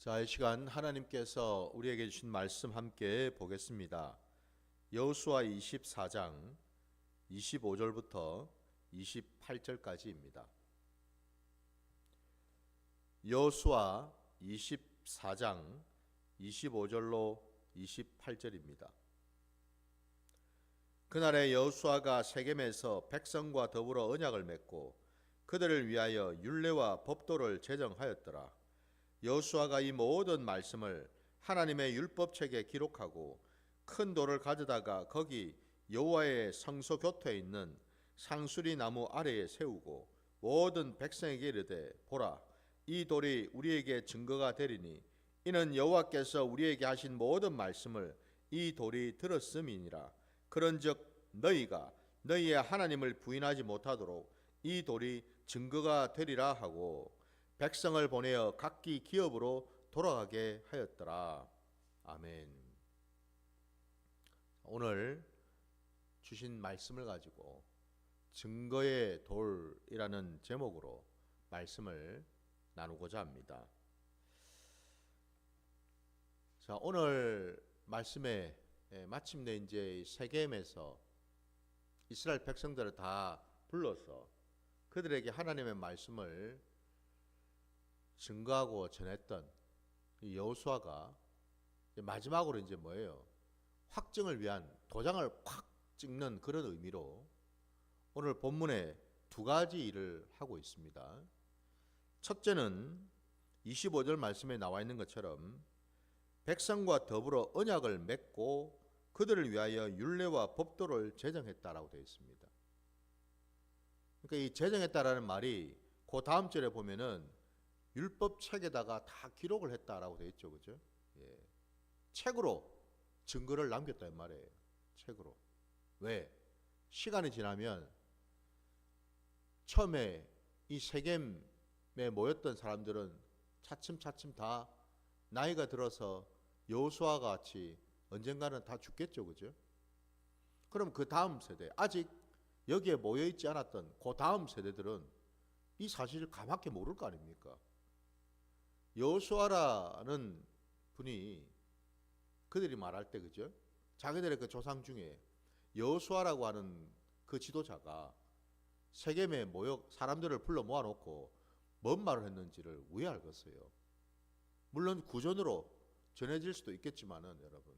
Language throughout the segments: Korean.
자, 이 시간 하나님께서 우리에게 주신 말씀 함께 보겠습니다. 여호수아 24장 25절부터 28절까지입니다. 여호수아 24장 25절로 28절입니다. 그날에 여호수아가 세겜에서 백성과 더불어 언약을 맺고 그들을 위하여 율례와 법도를 제정하였더라. 여호수아가 이 모든 말씀을 하나님의 율법책에 기록하고 큰 돌을 가져다가 거기 여호와의 성소 곁에 있는 상수리 나무 아래에 세우고 모든 백성에게 이르되 보라, 이 돌이 우리에게 증거가 되리니 이는 여호와께서 우리에게 하신 모든 말씀을 이 돌이 들었음이니라. 그런즉 너희가 너희의 하나님을 부인하지 못하도록 이 돌이 증거가 되리라 하고 백성을 보내어 각기 기업으로 돌아가게 하였더라. 아멘. 오늘 주신 말씀을 가지고 증거의 돌이라는 제목으로 말씀을 나누고자 합니다. 자, 오늘 말씀에 마침내 이제 세겜에서 이스라엘 백성들을 다 불러서 그들에게 하나님의 말씀을 증거하고 전했던 여호수아가 마지막으로 이제 뭐예요? 확증을 위한 도장을 확 찍는 그런 의미로 오늘 본문에 두 가지 일을 하고 있습니다. 첫째는 25절 말씀에 나와 있는 것처럼 백성과 더불어 언약을 맺고 그들을 위하여 율례와 법도를 제정했다라고 되어 있습니다. 그러니까 이 제정했다라는 말이 그 다음 절에 보면은 율법책에다가 다 기록을 했다라고 되어 있죠, 그죠? 예. 책으로 증거를 남겼다 이 말이에요. 책으로. 왜? 시간이 지나면 처음에 이 세겜에 모였던 사람들은 차츰차츰 다 나이가 들어서 여호수아와 같이 언젠가는 다 죽겠죠, 그죠? 그럼 그 다음 세대, 아직 여기에 모여 있지 않았던 그 다음 세대들은 이 사실을 가맣게 모를 거 아닙니까? 여호수아라는 분이 그들이 말할 때, 그죠? 자기들의 그 조상 중에 여호수아라고 하는 그 지도자가 세겜에 모여 사람들을 불러 모아놓고 뭔 말을 했는지를 왜 알겠어요? 물론 구전으로 전해질 수도 있겠지만은 여러분,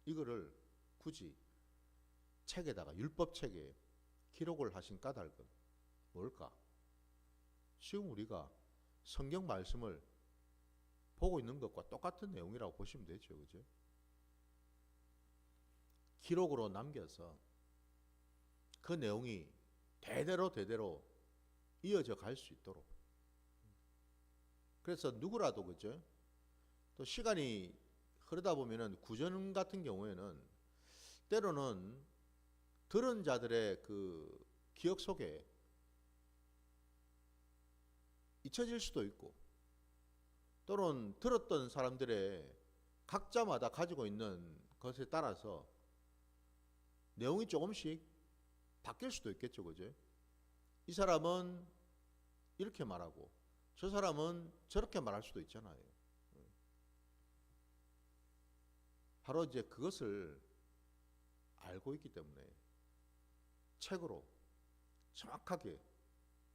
이거를 굳이 책에다가 율법책에 기록을 하신 까닭은 뭘까? 지금 우리가 성경 말씀을 보고 있는 것과 똑같은 내용이라고 보시면 되죠, 그죠? 기록으로 남겨서 그 내용이 대대로 이어져 갈 수 있도록. 그래서 누구라도, 그죠? 또 시간이 흐르다 보면은 구전 같은 경우에는 때로는 들은 자들의 그 기억 속에 잊혀질 수도 있고, 또는 들었던 사람들의 각자마다 가지고 있는 것에 따라서 내용이 조금씩 바뀔 수도 있겠죠, 그죠? 이 사람은 이렇게 말하고 저 사람은 저렇게 말할 수도 있잖아요. 바로 이제 그것을 알고 있기 때문에 책으로 정확하게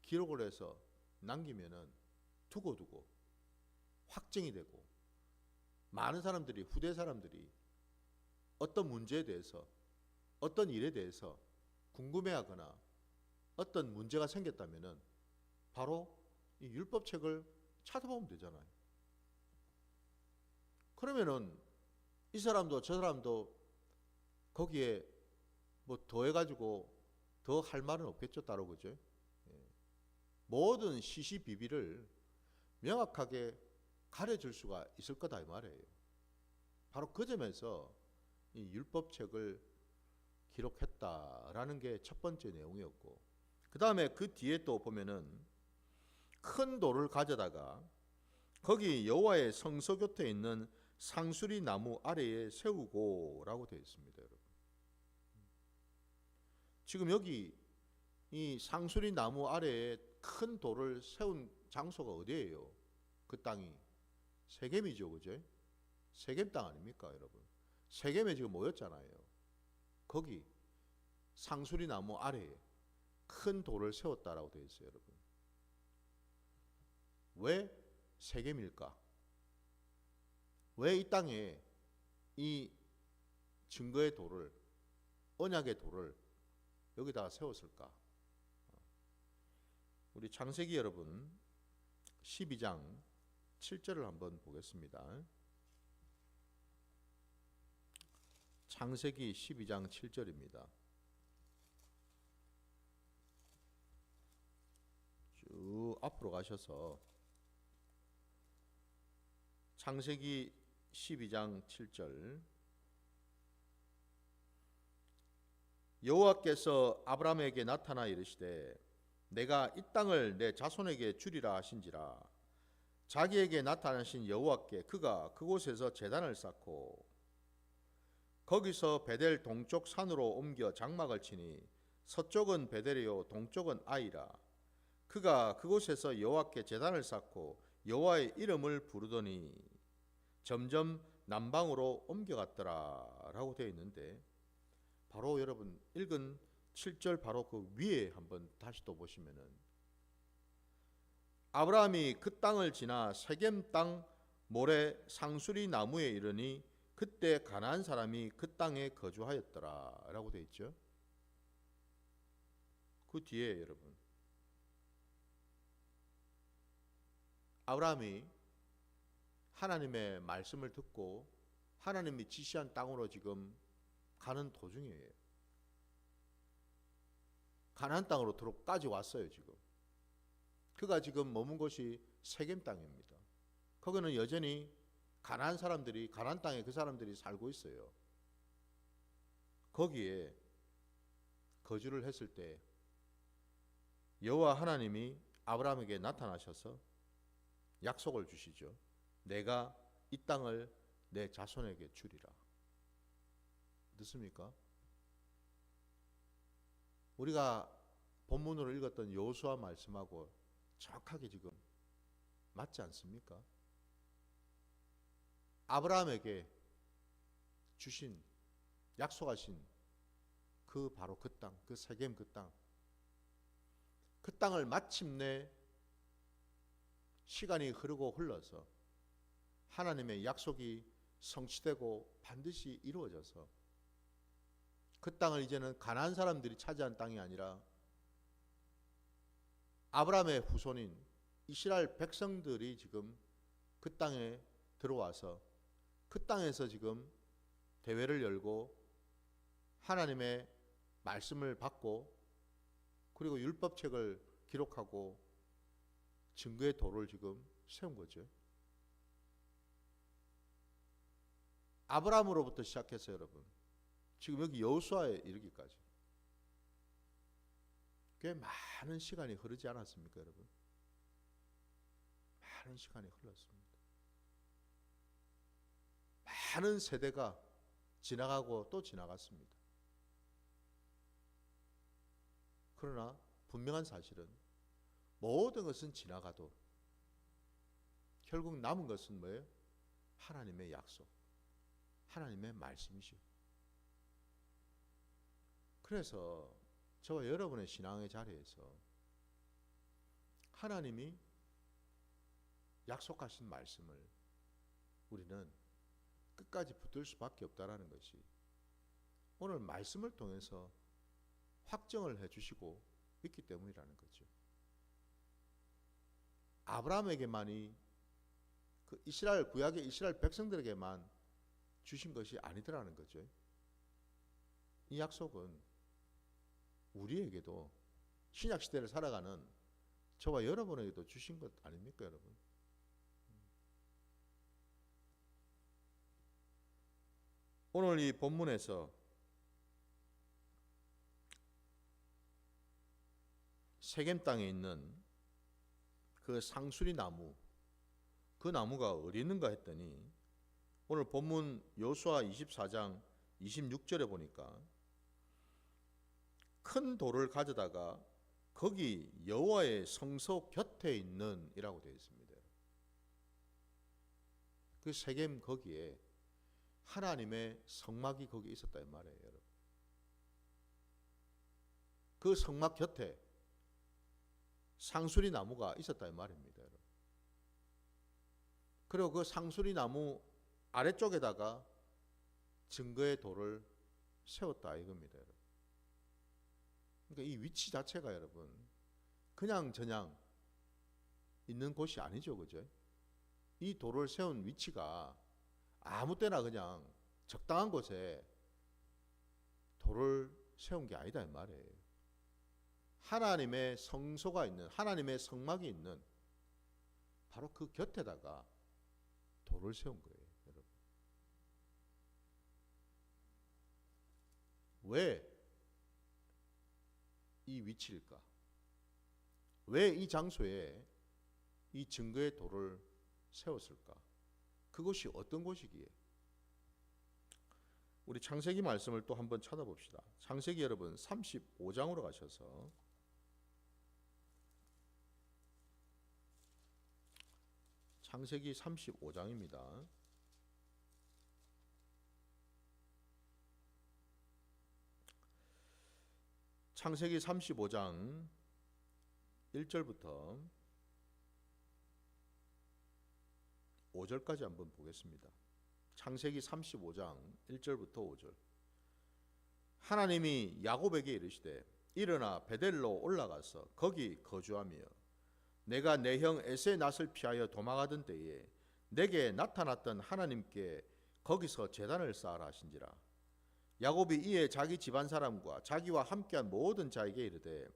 기록을 해서 남기면은 두고두고 확증이 되고 많은 사람들이, 후대 사람들이 어떤 문제에 대해서, 어떤 일에 대해서 궁금해하거나 어떤 문제가 생겼다면은 바로 이 율법책을 찾아보면 되잖아요. 그러면은 이 사람도 저 사람도 거기에 뭐 더해가지고 더 할 말은 없겠죠, 따로, 그죠? 모든 시시비비를 명확하게 가려줄 수가 있을 거다 이 말이에요. 바로 그 점에서 이 율법책을 기록했다라는 게 첫 번째 내용이었고, 그 다음에 그 뒤에 또 보면은 큰 돌을 가져다가 거기 여호와의 성소 곁에 있는 상수리 나무 아래에 세우고라고 되어 있습니다, 여러분. 지금 여기 이 상수리 나무 아래에 큰 돌을 세운 장소가 어디예요? 그 땅이 세겜이죠, 그죠? 세겜 땅 아닙니까, 여러분? 세겜에 지금 모였잖아요. 거기 상수리 나무 아래에 큰 돌을 세웠다라고 되어 있어요, 여러분. 왜 세겜일까? 왜 이 땅에 이 증거의 돌을, 언약의 돌을 여기다가 세웠을까? 우리 창세기 여러분 12장 7절을 한번 보겠습니다. 창세기 12장 7절입니다. 쭉 앞으로 가셔서 창세기 12장 7절 여호와께서 아브라함에게 나타나 이르시되 내가 이 땅을 내 자손에게 주리라 하신지라. 자기에게 나타나신 여호와께 그가 그곳에서 제단을 쌓고 거기서 베델 동쪽 산으로 옮겨 장막을 치니 서쪽은 베델이요 동쪽은 아이라. 그가 그곳에서 여호와께 제단을 쌓고 여호와의 이름을 부르더니 점점 남방으로 옮겨갔더라 라고 되어 있는데, 바로 여러분 읽은 7절 바로 그 위에 한번 다시 또 보시면은 아브라함이 그 땅을 지나 세겜 땅 모래 상수리 나무에 이르니 그때 가나안 사람이 그 땅에 거주하였더라 라고 되어 있죠. 그 뒤에 여러분 아브라함이 하나님의 말씀을 듣고 하나님이 지시한 땅으로 지금 가는 도중이에요. 가나안 땅으로 들어까지 왔어요. 지금 그가 지금 머문 곳이 세겜 땅입니다. 거기는 여전히 가나안 사람들이, 가나안 땅에 그 사람들이 살고 있어요. 거기에 거주를 했을 때 여호와 하나님이 아브라함에게 나타나셔서 약속을 주시죠. 내가 이 땅을 내 자손에게 주리라. 듣습니까? 우리가 본문으로 읽었던 여호수아 말씀하고 정확하게 지금 맞지 않습니까? 아브라함에게 주신, 약속하신 그 바로 그 땅, 그 세겜 그 땅, 그 땅을 마침내 시간이 흐르고 흘러서 하나님의 약속이 성취되고 반드시 이루어져서 그 땅을 이제는 가나안 사람들이 차지한 땅이 아니라 아브라함의 후손인 이스라엘 백성들이 지금 그 땅에 들어와서 그 땅에서 지금 대회를 열고 하나님의 말씀을 받고 그리고 율법책을 기록하고 증거의 도를 지금 세운 거죠. 아브라함으로부터 시작해서 여러분 지금 여기 여호수아에 이르기까지 꽤 많은 시간이 흐르지 않았습니까, 여러분? 많은 시간이 흘렀습니다. 많은 세대가 지나가고 또 지나갔습니다. 그러나 분명한 사실은 모든 것은 지나가도 결국 남은 것은 뭐예요? 하나님의 약속, 하나님의 말씀이죠. 그래서 저와 여러분의 신앙의 자리에서 하나님이 약속하신 말씀을 우리는 끝까지 붙들 수밖에 없다라는 것이 오늘 말씀을 통해서 확정을 해주시고 있기 때문이라는 거죠. 아브라함에게만이 그 이스라엘 구약의 이스라엘 백성들에게만 주신 것이 아니더라는 거죠. 이 약속은 우리에게도 신약 시대를 살아가는 저와 여러분에게도 주신 것 아닙니까, 여러분? 오늘 이 본문에서 세겜 땅에 있는 그 상수리 나무, 그 나무가 어디 있는가 했더니 오늘 본문 여호수아 24장 26절에 보니까 큰 돌을 가져다가 거기 여호와의 성소 곁에 있는 이라고 되어 있습니다. 그 세겜 거기에 하나님의 성막이 거기 있었다 이 말이에요, 여러분. 그 성막 곁에 상수리 나무가 있었다 이 말입니다, 여러분. 그리고 그 상수리 나무 아래쪽에다가 증거의 돌을 세웠다 이겁니다, 여러분. 그러니까 이 위치 자체가 여러분 그냥 저냥 있는 곳이 아니죠, 그죠? 이 돌을 세운 위치가 아무 때나 그냥 적당한 곳에 돌을 세운 게 아니다 이 말이에요. 하나님의 성소가 있는, 하나님의 성막이 있는 바로 그 곁에다가 돌을 세운 거예요, 여러분. 왜 이 위치일까? 왜 이 장소에 이 증거의 돌을 세웠을까? 그것이 어떤 곳이기에? 우리 창세기 말씀을 또 한번 찾아봅시다. 창세기 여러분 35장으로 가셔서 창세기 35장입니다. 창세기 35장 1절부터 5절까지 한번 보겠습니다. 창세기 35장 1절부터 5절. 하나님이 야곱에게 이르시되 일어나 베델로 올라가서 거기 거주하며 내가 내 형 에서의 낯을 피하여 도망하던 때에 내게 나타났던 하나님께 거기서 제단을 쌓으라 하신지라. 야곱이 이에 자기 집안 사람과 자기와 함께한 모든 자에게 이르되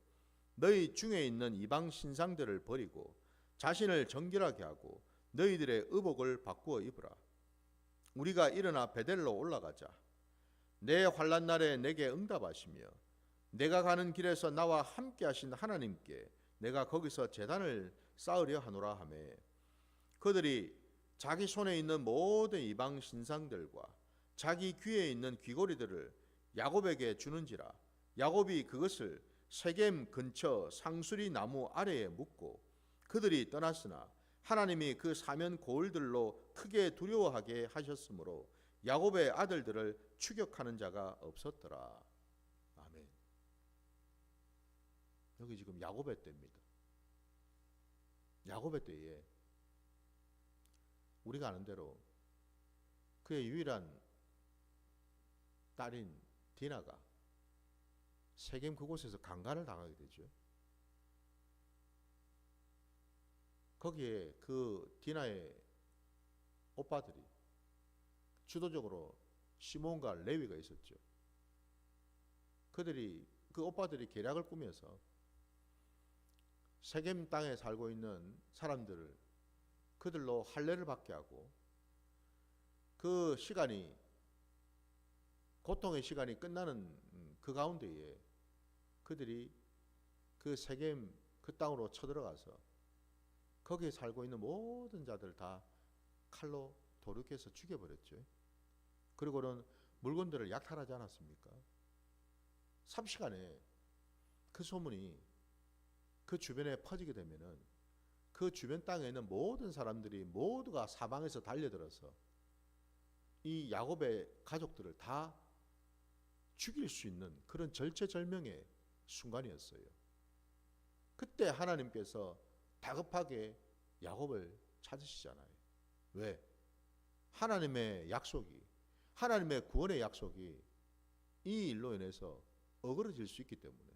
너희 중에 있는 이방 신상들을 버리고 자신을 정결하게 하고 너희들의 의복을 바꾸어 입으라. 우리가 일어나 베델로 올라가자. 내 환난 날에 내게 응답하시며 내가 가는 길에서 나와 함께 하신 하나님께 내가 거기서 제단을 쌓으려 하노라 하며 그들이 자기 손에 있는 모든 이방 신상들과 자기 귀에 있는 귀고리들을 야곱에게 주는지라. 야곱이 그것을 세겜 근처 상수리 나무 아래에 묻고 그들이 떠났으나 하나님이 그 사면 고을들로 크게 두려워하게 하셨으므로 야곱의 아들들을 추격하는 자가 없었더라. 아멘. 여기 지금 야곱의 때입니다. 야곱의 때에 우리가 아는 대로 그의 유일한 딸인 디나가 세겜 그곳에서 강간을 당하게 되죠. 거기에 그 디나의 오빠들이 주도적으로 시몬과 레위가 있었죠. 그 오빠들이 계략을 꾸며서 세겜 땅에 살고 있는 사람들을 그들로 할례를 받게 하고 그 시간이 고통의 시간이 끝나는 그 가운데에 그들이 그 세겜 그 땅으로 쳐들어가서 거기에 살고 있는 모든 자들 다 칼로 도륙해서 죽여버렸죠. 그리고는 물건들을 약탈하지 않았습니까? 삽시간에 그 소문이 그 주변에 퍼지게 되면은 그 주변 땅에 있는 모든 사람들이 모두가 사방에서 달려들어서 이 야곱의 가족들을 다 죽일 수 있는 그런 절체절명의 순간이었어요. 그때 하나님께서 다급하게 야곱을 찾으시잖아요. 왜? 하나님의 약속이, 하나님의 구원의 약속이 이 일로 인해서 어그러질 수 있기 때문에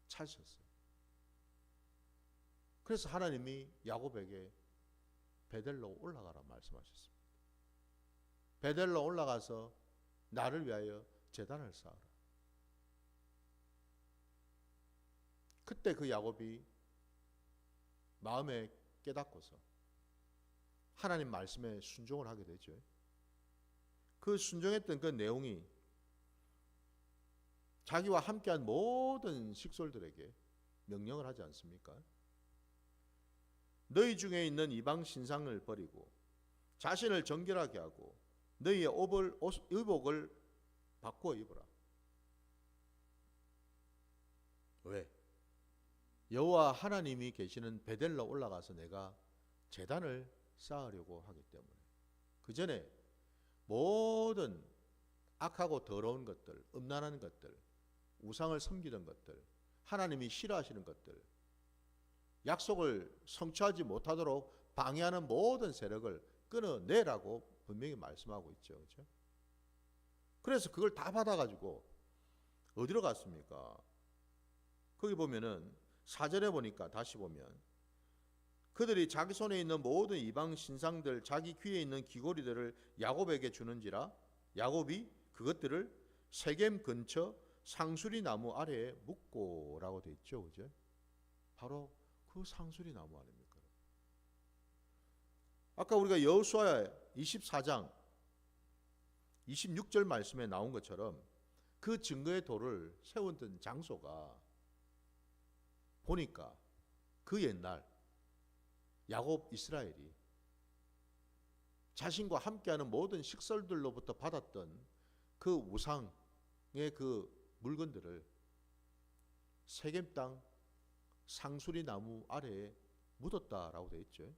찾으셨어요. 그래서 하나님이 야곱에게 베델로 올라가라 말씀하셨습니다. 베델로 올라가서 나를 위하여 제단을 쌓으라. 그때 그 야곱이 마음에 깨닫고서 하나님 말씀에 순종을 하게 되죠. 그 순종했던 그 내용이 자기와 함께한 모든 식솔들에게 명령을 하지 않습니까? 너희 중에 있는 이방 신상을 버리고 자신을 정결하게 하고 너희의 의복을 바꾸어 입으라. 왜? 여호와 하나님이 계시는 베델로 올라가서 내가 제단을 쌓으려고 하기 때문에 그 전에 모든 악하고 더러운 것들, 음란한 것들, 우상을 섬기던 것들, 하나님이 싫어하시는 것들, 약속을 성취하지 못하도록 방해하는 모든 세력을 끊어내라고 분명히 말씀하고 있죠. 그렇죠? 그래서 그걸 다 받아가지고 어디로 갔습니까? 거기 보면은 4절에 보니까 다시 보면 그들이 자기 손에 있는 모든 이방 신상들 자기 귀에 있는 귀고리들을 야곱에게 주는지라 야곱이 그것들을 세겜 근처 상수리 나무 아래에 묻고라고 돼 있죠. 그죠? 바로 그 상수리 나무 아닙니까? 아까 우리가 여호수아 24장 26절 말씀에 나온 것처럼 그 증거의 돌을 세웠던 장소가 보니까 그 옛날 야곱 이스라엘이 자신과 함께하는 모든 식설들로부터 받았던 그 우상의 그 물건들을 세겜 땅 상수리 나무 아래에 묻었다라고 되어 있죠.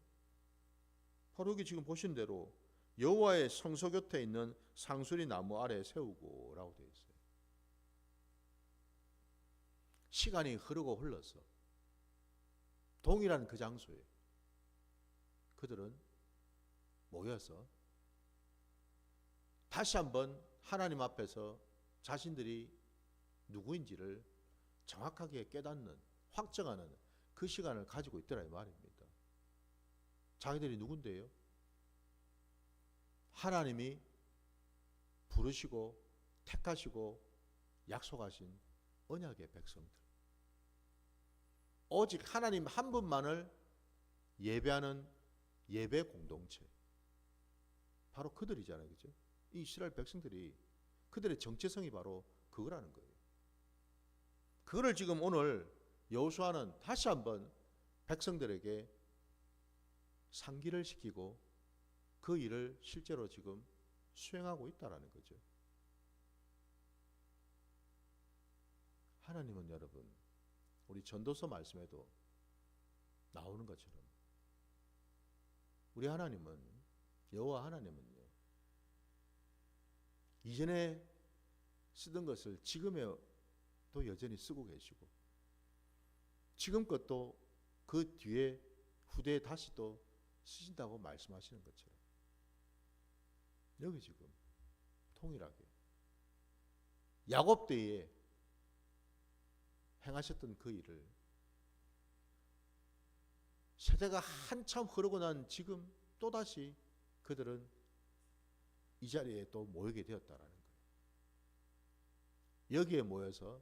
바로 여기 지금 보신 대로 여호와의 성소 곁에 있는 상수리 나무 아래에 세우고라고 되어 있어요. 시간이 흐르고 흘러서 동일한 그 장소에 그들은 모여서 다시 한번 하나님 앞에서 자신들이 누구인지를 정확하게 깨닫는, 확정하는 그 시간을 가지고 있더라 이 말입니다. 자기들이 누군데요? 하나님이 부르시고 택하시고 약속하신 언약의 백성들. 오직 하나님 한 분만을 예배하는 예배 공동체. 바로 그들이잖아요. 그죠? 이 이스라엘 백성들이 그들의 정체성이 바로 그거라는 거예요. 그거를 지금 오늘 여호수아는 다시 한번 백성들에게 상기를 시키고 그 일을 실제로 지금 수행하고 있다라는 거죠. 하나님은 여러분, 우리 전도서 말씀에도 나오는 것처럼 우리 하나님은, 여호와 하나님은요, 이전에 쓰던 것을 지금에도 여전히 쓰고 계시고 지금 것도 그 뒤에 후대에 다시 또 쓰신다고 말씀하시는 것처럼 여기 지금 통일하게 야곱 때에 행하셨던 그 일을 세대가 한참 흐르고 난 지금 또다시 그들은 이 자리에 또 모이게 되었다라는 거예요. 여기에 모여서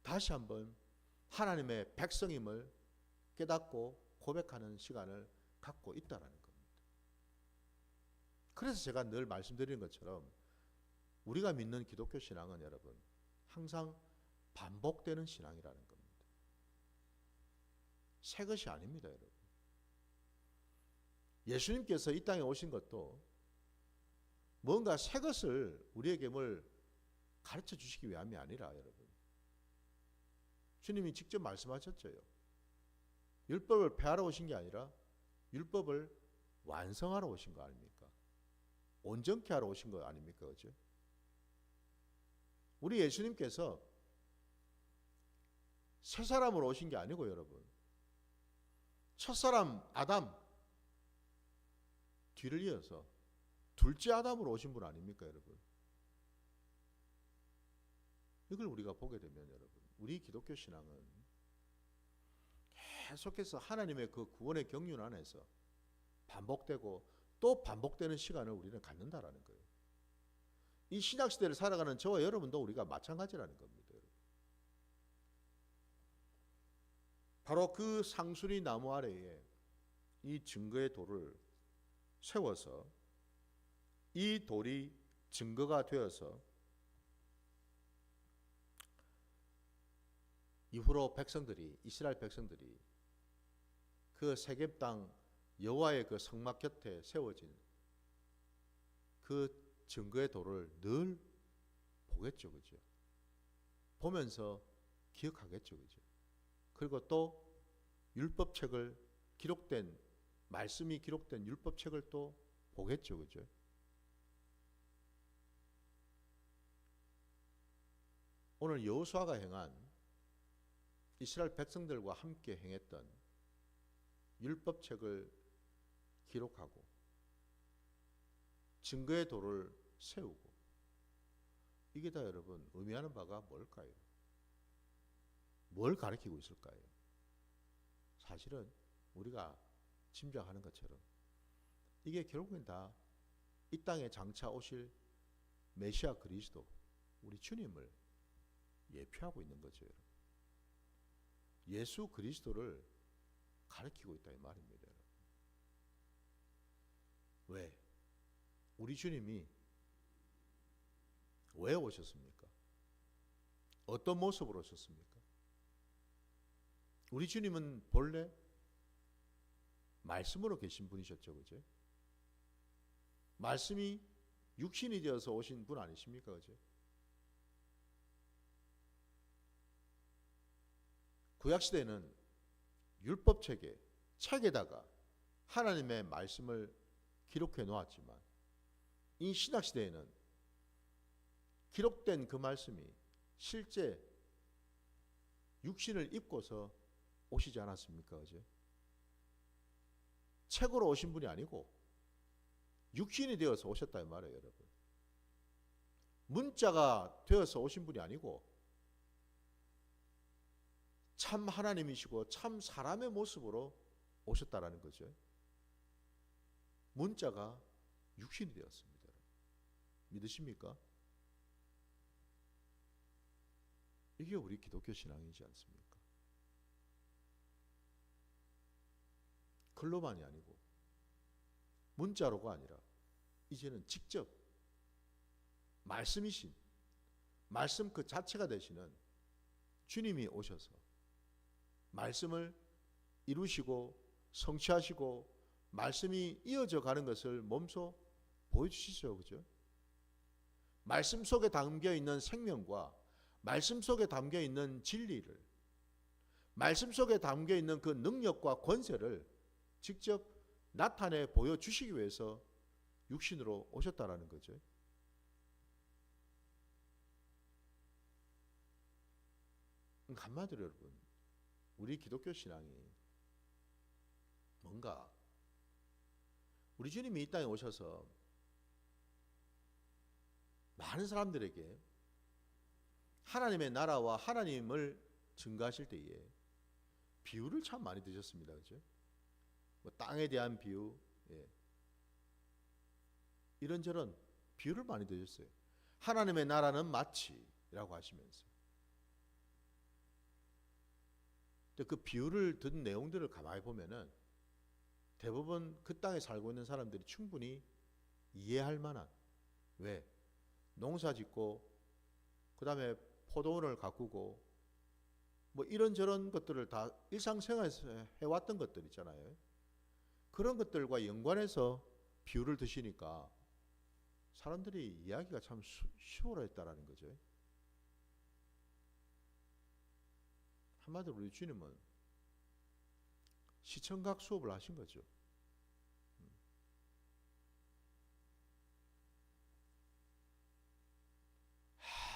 다시 한번 하나님의 백성임을 깨닫고 고백하는 시간을 갖고 있다라는 겁니다. 그래서 제가 늘 말씀드리는 것처럼 우리가 믿는 기독교 신앙은 여러분 항상 반복되는 신앙이라는 겁니다. 새 것이 아닙니다, 여러분. 예수님께서 이 땅에 오신 것도 뭔가 새 것을 우리에게 뭘 가르쳐 주시기 위함이 아니라 여러분. 주님이 직접 말씀하셨죠. 율법을 폐하러 오신 게 아니라 율법을 완성하러 오신 거 아닙니까? 온전케 하러 오신 거 아닙니까? 그죠? 우리 예수님께서 새 사람으로 오신 게 아니고 여러분. 첫사람 아담 뒤를 이어서 둘째 아담으로 오신 분 아닙니까, 여러분? 이걸 우리가 보게 되면 여러분, 우리 기독교 신앙은 계속해서 하나님의 그 구원의 경륜 안에서 반복되고 또 반복되는 시간을 우리는 갖는다라는 거예요. 이 신약 시대를 살아가는 저와 여러분도 우리가 마찬가지라는 겁니다. 여러분. 바로 그 상수리 나무 아래에 이 증거의 돌을 세워서 이 돌이 증거가 되어서 이후로 백성들이, 이스라엘 백성들이 그 세겜 땅 여호와의 그 성막 곁에 세워진 그 증거의 돌을 늘 보겠죠, 그죠? 보면서 기억하겠죠, 그죠? 그리고 또 율법책을 기록된 말씀이 기록된 율법책을 또 보겠죠. 그죠? 오늘 여호수아가 행한 이스라엘 백성들과 함께 행했던 율법책을 기록하고 증거의 도를 세우고, 이게 다 여러분 의미하는 바가 뭘까요? 뭘 가리키고 있을까요? 사실은 우리가 짐작하는 것처럼 이게 결국엔 다 이 땅에 장차 오실 메시아 그리스도, 우리 주님을 예표하고 있는 거죠. 예수 그리스도를 가리키고 있다 이 말입니다. 왜? 우리 주님이 왜 오셨습니까? 어떤 모습으로 오셨습니까? 우리 주님은 본래 말씀으로 계신 분이셨죠. 그죠? 말씀이 육신이 되어서 오신 분 아니십니까? 그죠? 구약시대는 율법책에, 책에다가 하나님의 말씀을 기록해 놓았지만, 이 신약시대에는 기록된 그 말씀이 실제 육신을 입고서 오시지 않았습니까? 그죠? 책으로 오신 분이 아니고 육신이 되어서 오셨다 이 말이에요, 여러분. 문자가 되어서 오신 분이 아니고 참 하나님이시고 참 사람의 모습으로 오셨다라는 거죠. 문자가 육신이 되었습니다. 믿으십니까? 이게 우리 기독교 신앙이지 않습니까? 글로만이 아니고 문자로가 아니라 이제는 직접 말씀이신, 말씀 그 자체가 되시는 주님이 오셔서 말씀을 이루시고 성취하시고 말씀이 이어져 가는 것을 몸소 보여주시죠. 그죠? 말씀 속에 담겨 있는 생명과 말씀 속에 담겨 있는 진리를, 말씀 속에 담겨 있는 그 능력과 권세를 직접 나타내 보여주시기 위해서 육신으로 오셨다라는 거죠. 한마디로 여러분, 우리 기독교 신앙이 뭔가 우리 주님이 이 땅에 오셔서 많은 사람들에게 하나님의 나라와 하나님을 증거하실 때에 비유를 참 많이 드셨습니다. 그죠? 뭐 땅에 대한 비유, 이런저런 비유를 많이 드셨어요. 하나님의 나라는 마치라고 하시면서. 근데 그 비유를 든 내용들을 가만히 보면은 대부분 그 땅에 살고 있는 사람들이 충분히 이해할 만한, 왜? 농사 짓고 그 다음에 포도원을 가꾸고 뭐 이런저런 것들을 다 일상생활에서 해왔던 것들 있잖아요. 그런 것들과 연관해서 비유를 드시니까 사람들이 이해하기가 참 쉬워라 했다라는 거죠. 한마디로 우리 주님은 시청각 수업을 하신 거죠.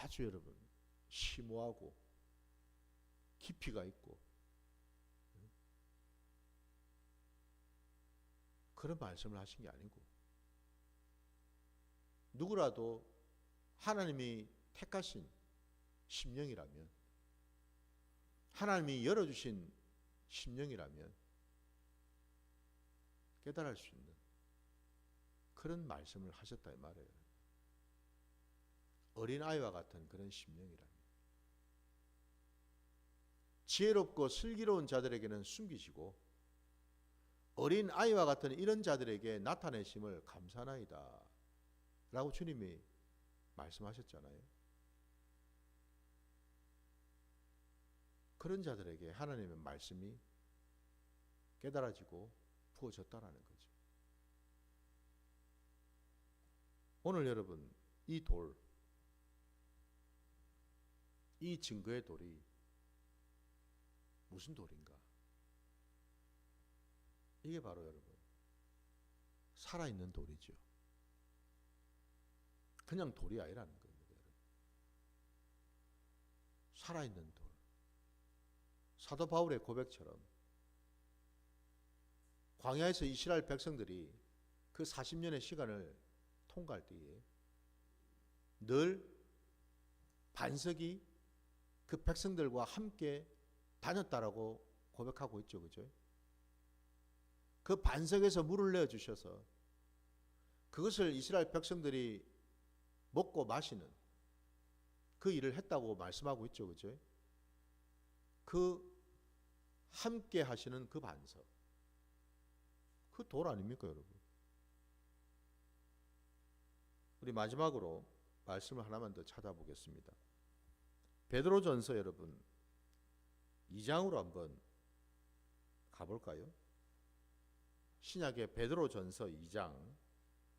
아주 여러분 심오하고 깊이가 있고 그런 말씀을 하신 게 아니고, 누구라도 하나님이 택하신 심령이라면, 하나님이 열어주신 심령이라면 깨달을 수 있는 그런 말씀을 하셨다 이 말이에요. 어린아이와 같은 그런 심령이라면, 지혜롭고 슬기로운 자들에게는 숨기시고 어린아이와 같은 이런 자들에게 나타내심을 감사나이다 라고 주님이 말씀하셨잖아요. 그런 자들에게 하나님의 말씀이 깨달아지고 부어졌다라는 거죠. 오늘 여러분 이 돌, 이 증거의 돌이 무슨 돌인가? 이게 바로 여러분 살아있는 돌이죠. 그냥 돌이 아니라는 겁니다. 살아있는 돌. 사도 바울의 고백처럼 광야에서 이스라엘 백성들이 그 40년의 시간을 통과할 때에 늘 반석이 그 백성들과 함께 다녔다라고 고백하고 있죠. 그죠? 그 반석에서 물을 내어주셔서 그것을 이스라엘 백성들이 먹고 마시는 그 일을 했다고 말씀하고 있죠. 그죠? 그 함께 하시는 그 반석. 그 돌 아닙니까, 여러분? 우리 마지막으로 말씀을 하나만 더 찾아보겠습니다. 베드로전서 여러분 2장으로 한번 가볼까요? 신약의 베드로전서 2장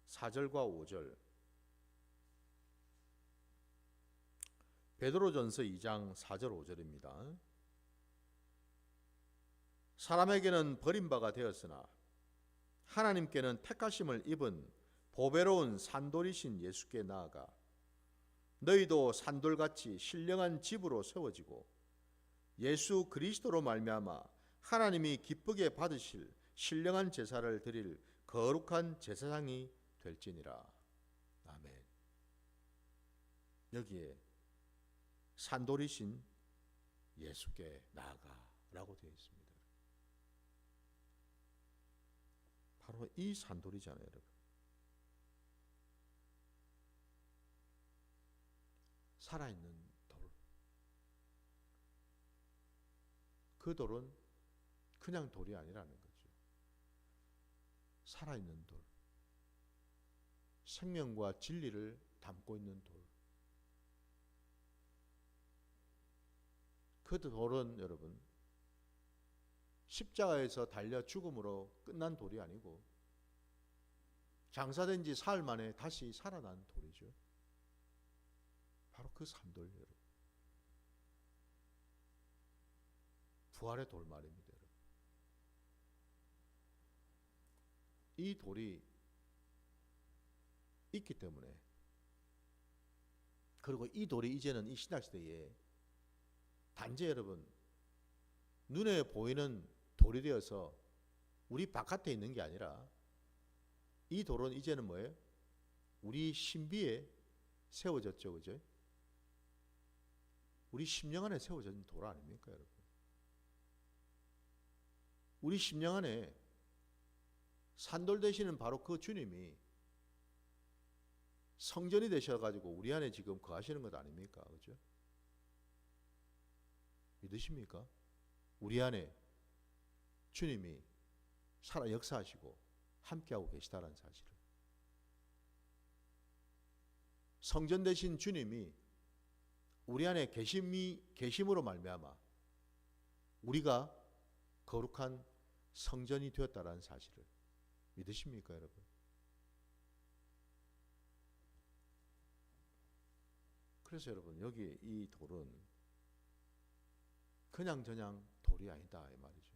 4절과 5절. 베드로전서 2장 4절 5절입니다. 사람에게는 버림바가 되었으나 하나님께는 택하심을 입은 보배로운 산돌이신 예수께 나아가 너희도 산돌같이 신령한 집으로 세워지고 예수 그리스도로 말미암아 하나님이 기쁘게 받으실 신령한 제사를 드릴 거룩한 제사장이 될지니라. 아멘. 여기에 산돌이신 예수께 나아가라고 되어 있습니다. 바로 이 산돌이잖아요, 여러분. 살아있는 돌. 그 돌은 그냥 돌이 아니라는 거죠. 살아있는 돌. 생명과 진리를 담고 있는 돌. 그 돌은 여러분 십자가에서 달려 죽음으로 끝난 돌이 아니고 장사된 지 사흘 만에 다시 살아난 돌이죠. 바로 그 산돌 여러분. 부활의 돌 말입니다. 여러분. 이 돌이 있기 때문에 그리고 이 돌이 이제는 이 신약시대에 단지 여러분 눈에 보이는 돌이 되어서 우리 바깥에 있는 게 아니라 이 돌은 이제는 뭐예요? 우리 신비에 세워졌죠. 그죠? 우리 심령 안에 세워진 돌 아닙니까, 여러분? 우리 심령 안에 산돌 되시는 바로 그 주님이 성전이 되셔가지고 우리 안에 지금 거하시는 것 아닙니까? 그죠? 믿으십니까? 우리 안에 주님이 살아 역사하시고 함께하고 계시다는 사실을. 성전 되신 주님이 우리 안에 계심으로 말미암아 우리가 거룩한 성전이 되었다는 사실을 믿으십니까, 여러분? 그래서 여러분 여기 이 돌은 그냥저냥 돌이 아니다 이 말이죠.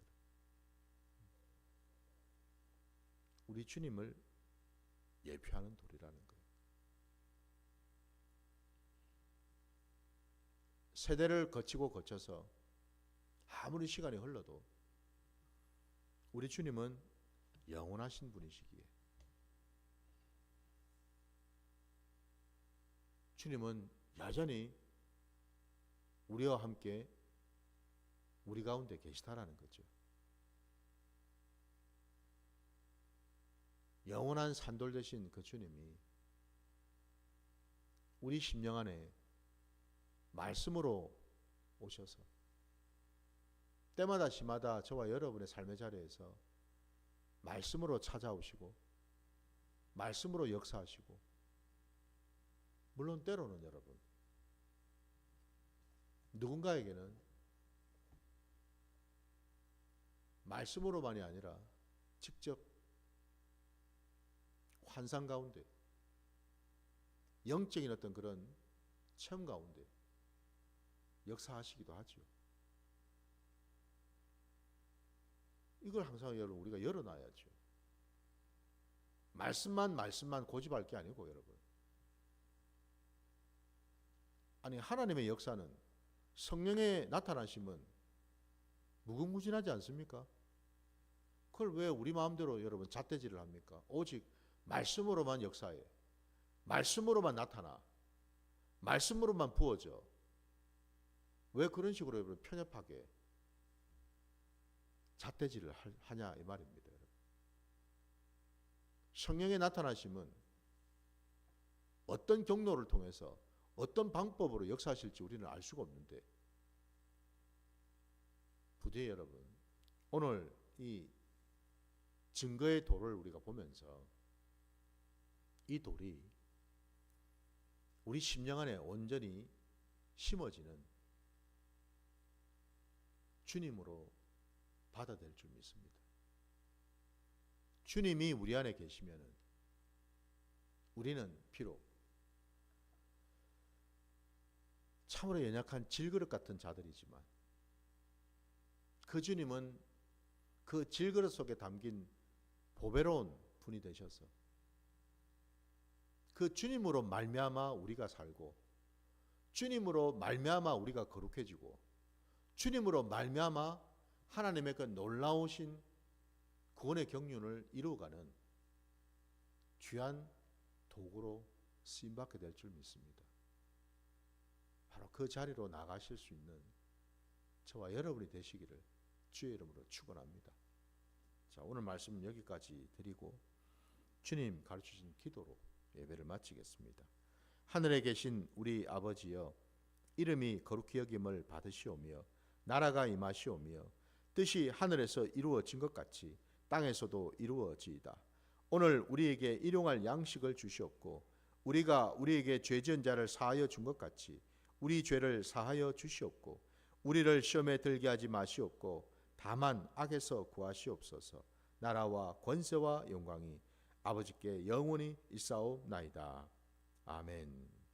우리 주님을 예표하는 돌이라는 거예요. 세대를 거쳐서 아무리 시간이 흘러도 우리 주님은 영원하신 분이시기에 주님은 여전히 우리와 함께 우리 가운데 계시다라는 거죠. 영원한 산돌 되신 그 주님이 우리 심령 안에 말씀으로 오셔서 때마다 시마다 저와 여러분의 삶의 자리에서 말씀으로 찾아오시고 말씀으로 역사하시고 물론 때로는 여러분 누군가에게는 말씀으로만이 아니라 직접 환상 가운데 영적인 어떤 그런 체험 가운데 역사하시기도 하죠. 이걸 항상 여러분 우리가 열어놔야죠. 말씀만 고집할 게 아니고 여러분. 아니 하나님의 역사는 성령의 나타나심은 무궁무진하지 않습니까? 그걸 왜 우리 마음대로 여러분 잣대질을 합니까? 오직 말씀으로만 역사해. 말씀으로만 나타나. 말씀으로만 부어져. 왜 그런 식으로 여러분 편협하게 잣대질을 하냐 이 말입니다. 여러분. 성령의 나타나심은 어떤 경로를 통해서 어떤 방법으로 역사하실지 우리는 알 수가 없는데 부디 여러분 오늘 이 증거의 돌을 우리가 보면서 이 돌이 우리 심령 안에 온전히 심어지는 주님으로 받아들일 줄 믿습니다. 주님이 우리 안에 계시면 우리는 비록 참으로 연약한 질그릇 같은 자들이지만 그 주님은 그 질그릇 속에 담긴 보배로운 분이 되셔서 그 주님으로 말미암아 우리가 살고 주님으로 말미암아 우리가 거룩해지고 주님으로 말미암아 하나님의 그 놀라우신 구원의 경륜을 이루어가는 귀한 도구로 쓰임받게 될 줄 믿습니다. 바로 그 자리로 나가실 수 있는 저와 여러분이 되시기를 주의 이름으로 축원합니다. 자, 오늘 말씀은 여기까지 드리고 주님 가르치신 기도로 예배를 마치겠습니다. 하늘에 계신 우리 아버지여, 이름이 거룩히 여김을 받으시오며 나라가 임하시오며 뜻이 하늘에서 이루어진 것 같이 땅에서도 이루어지이다. 오늘 우리에게 일용할 양식을 주시옵고 우리가 우리에게 죄 지은 자를 사하여 준 것 같이 우리 죄를 사하여 주시옵고 우리를 시험에 들게 하지 마시옵고 다만 악에서 구하시옵소서. 나라와 권세와 영광이 아버지께 영원히 있사옵나이다. 아멘.